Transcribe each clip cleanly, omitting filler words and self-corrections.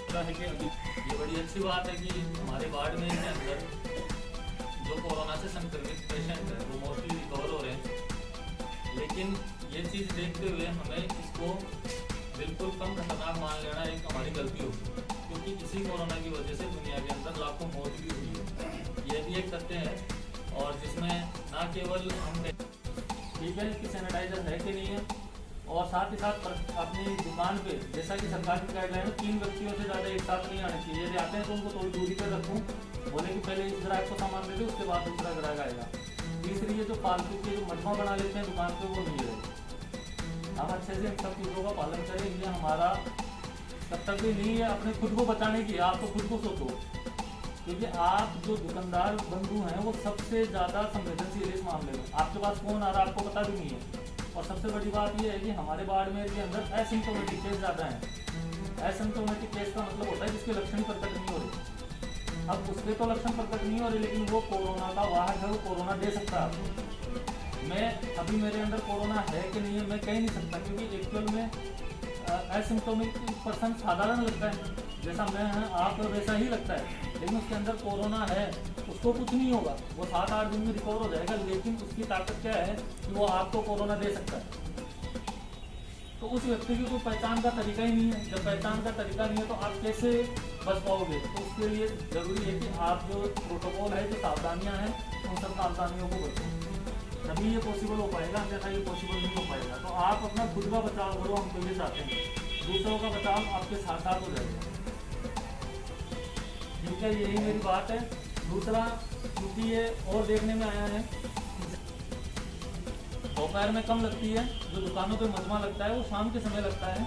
लगता है कि अभी ये बड़ी अच्छी बात है कि हमारे वार्ड में के अंदर जो कोरोना से संक्रमित पेशेंट है वो मोस्टली रिकवर हो रहे हैं। लेकिन ये चीज़ देखते हुए हमें इसको बिल्कुल कम खतरनाक मान लेना एक हमारी गलती होगी, क्योंकि इसी कोरोना की वजह से दुनिया के अंदर लाखों मौत भी हुई है। ये भी एक तथ्य है, और जिसमें ना केवल हम ठीक है कि सैनिटाइजर है कि नहीं है, और साथ ही साथ अपनी दुकान पे जैसा कि सरकार की गाइडलाइन है 3 व्यक्तियों से ज़्यादा एक साथ नहीं आने चाहिए। यदि आते हैं तो उनको थोड़ी दूरी पर रखूँ, बोले कि पहले इस ग्राहक को सामान दे दे, उसके बाद दूसरा ग्राहक आएगा। तीसरी ये जो फालतू के जो मजमा बना लेते हैं दुकान पे, वो नहीं रहे। हम अच्छे से इन सब चीज़ों का पालन करें, ये हमारा कर्तव्य नहीं है अपने खुद को बचाने की। आप तो खुद को सोचो, क्योंकि आप जो दुकानदार बंधु हैं वो सबसे ज़्यादा संवेदनशील इस मामले में। आपके पास कौन आ रहा है आपको पता भी नहीं है। और सबसे बड़ी बात यह है कि हमारे बाड़मेर के अंदर एसिम्प्टोमेटिक केस ज़्यादा हैं। एसिम्प्टोमेटिक केस का मतलब होता है जिसके लक्षण प्रकट नहीं हो रहे। अब उसके तो लक्षण प्रकट नहीं हो रहे, लेकिन वो कोरोना का वाहक है, वो कोरोना दे सकता है आपको। मैं अभी मेरे अंदर कोरोना है कि नहीं है मैं कह नहीं सकता, क्योंकि एक्चुअल में एसिम्प्टोमेटिक पर्सन साधारण लगता है, जैसा मैं है आप वैसा ही लगता है, लेकिन उसके अंदर कोरोना है, उसको कुछ नहीं होगा, वो 7-8 दिन में रिकवर हो जाएगा। लेकिन उसकी ताकत क्या है कि वो आपको कोरोना दे सकता है। तो उस व्यक्ति की कोई पहचान का तरीका ही नहीं है। जब पहचान का तरीका नहीं है तो आप कैसे बच पाओगे? तो उसके लिए ज़रूरी है कि आप जो प्रोटोकॉल है, जो सावधानियाँ हैं, उन सब सावधानियों को बचो, तभी ये पॉसिबल हो पाएगा, अन्यथा ये पॉसिबल नहीं हो पाएगा। तो आप अपना खुद का बचाव करो, हम तो ये चाहते हैं, दूसरों का बचाव आपके साथ साथ हो जाएगा। ठीक है, यही मेरी बात है। दूसरा, क्योंकि ये और देखने में आया है दोपहर में कम लगती है, जो दुकानों पे मजमा लगता है वो शाम के समय लगता है।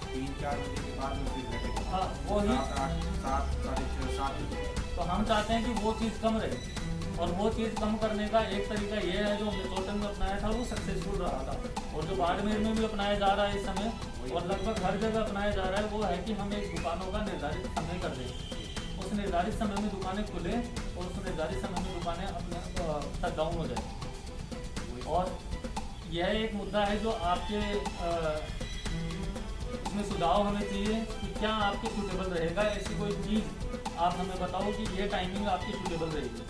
3-4 बजे के बाद हाँ, वो ही 7, 6:30 तो हम चाहते हैं कि वो चीज़ कम रहे, और वो चीज़ कम करने का एक तरीका ये है जो हमने टोटल में अपनाया था, वो सक्सेसफुल रहा था, और जो बाड़मेर में भी अपनाया जा रहा है इस समय, और लगभग हर जगह अपनाया जा रहा है, वो है कि हम एक दुकानों का निर्धारित समय कर दें। उस निर्धारित समय में दुकानें खुलें और उस निर्धारित समय में दुकानें अपने शट डाउन हो जाए। और यह एक मुद्दा है जो आपके इसमें सुझाव हमें चाहिए कि क्या आपके सूटेबल रहेगा। ऐसी कोई चीज़ आप हमें बताओ कि ये टाइमिंग आपकी सूटेबल रहेगी,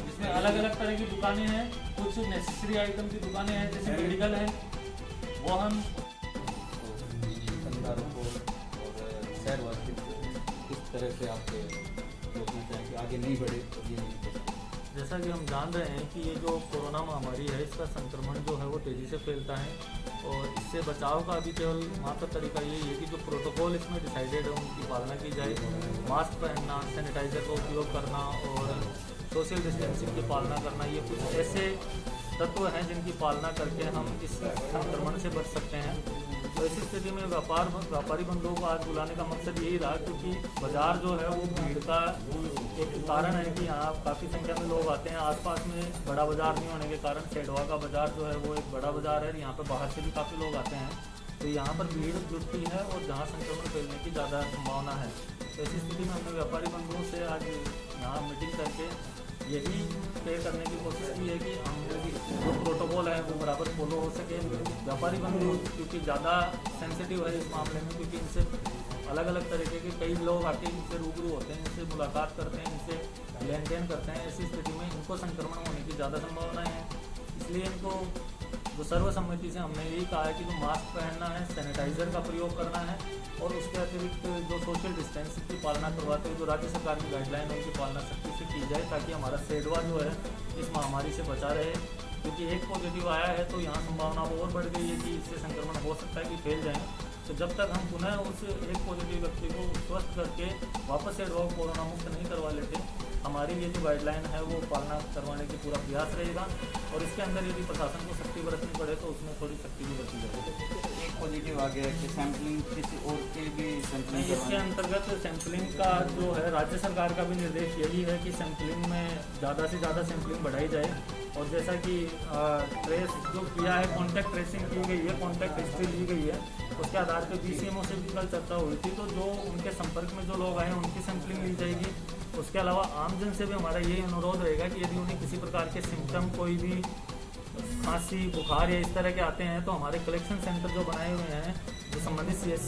जिसमें अलग अलग तरह की दुकानें हैं, कुछ नेसेसरी आइटम की दुकानें हैं, जैसे मेडिकल है, वो हम दुकानदारों को और शहरवासियों को किस तरह से आप रोकना चाहें कि आगे नहीं बढ़े ये नहीं बढ़े? जैसा कि हम जान रहे हैं कि ये जो कोरोना महामारी है, इसका संक्रमण जो है वो तेज़ी से फैलता है, और इससे बचाव का अभी केवल मात्र तरीका यही है कि जो प्रोटोकॉल इसमें डिसाइडेड है उनकी पालना की जाए। मास्क पहनना, सैनिटाइज़र का उपयोग करना और सोशल डिस्टेंसिंग की पालना करना, ये कुछ ऐसे तत्व हैं जिनकी पालना करके हम इस संक्रमण से बच सकते हैं। तो ऐसी स्थिति में व्यापारी बंधुओं को आज बुलाने का मकसद यही रहा, क्योंकि बाज़ार जो है वो भीड़ का एक कारण है कि यहाँ काफ़ी संख्या में लोग आते हैं। आसपास में बड़ा बाज़ार नहीं होने के कारण सेडवा का बाज़ार जो है वो एक बड़ा बाज़ार है, यहाँ पर बाहर से भी काफ़ी लोग आते हैं, तो यहाँ पर भीड़ जुटती है और जहाँ संक्रमण फैलने की ज़्यादा संभावना है। तो ऐसी स्थिति में हमने व्यापारी बंधुओं से आज यहाँ मीटिंग करके यही तय करने की कोशिश की है कि हम जो प्रोटोकॉल है वो बराबर फॉलो हो सके। व्यापारी बंधु क्योंकि ज़्यादा सेंसिटिव है इस मामले में, क्योंकि इनसे अलग अलग तरीके के कई लोग आके इनसे रूबरू होते हैं, इनसे मुलाकात करते हैं, इनसे लेन देन करते हैं। ऐसी स्थिति में इनको संक्रमण होने की ज़्यादा संभावनाएँ हैं, इसलिए इनको जो सर्वसम्मति से हमने यही कहा है कि जो मास्क पहनना है, सैनिटाइज़र का प्रयोग करना है, और उसके अतिरिक्त जो सोशल डिस्टेंसिंग की पालना करवाते हुए जो राज्य सरकार की गाइडलाइन है उनकी पालना सख्ती से की जाए, ताकि हमारा सेडवा जो है इस महामारी से बचा रहे। क्योंकि एक पॉजिटिव आया है तो यहाँ संभावना और बढ़ गई है कि इससे संक्रमण हो सकता है कि फैल जाए। तो जब तक हम पुनः उस एक पॉजिटिव व्यक्ति को स्वस्थ करके वापस सेडवा को कोरोना मुक्त नहीं करवा लेते, हमारी ये जो गाइडलाइन है वो पालना करवाने की पूरा प्रयास रहेगा। और इसके अंदर यदि प्रशासन को सख्ती बरतनी पड़े तो उसमें थोड़ी सख्ती भी बरती जाएगी। एक पॉजिटिव आ गया कि सैम्पलिंग किसी और के भी सैम्पलिंग इसके अंतर्गत सैम्पलिंग का जो है राज्य सरकार का भी निर्देश यही है कि सैम्पलिंग में ज़्यादा से ज़्यादा सैम्पलिंग बढ़ाई जाए। और जैसा कि ट्रेस जो किया है, कॉन्टैक्ट ट्रेसिंग की गई है, कॉन्टैक्ट हिस्ट्री ली गई है, उसके आधार पर BCMO से भी कल चर्चा हुई थी, तो जो उनके संपर्क में जो लोग आए हैं उनकी सैम्पलिंग ली जाएगी। उसके अलावा आमजन से भी हमारा यही अनुरोध रहेगा कि यदि उन्हें किसी प्रकार के सिम्टम, कोई भी खांसी, बुखार या इस तरह के आते हैं, तो हमारे कलेक्शन सेंटर जो बनाए हुए हैं, जो संबंधित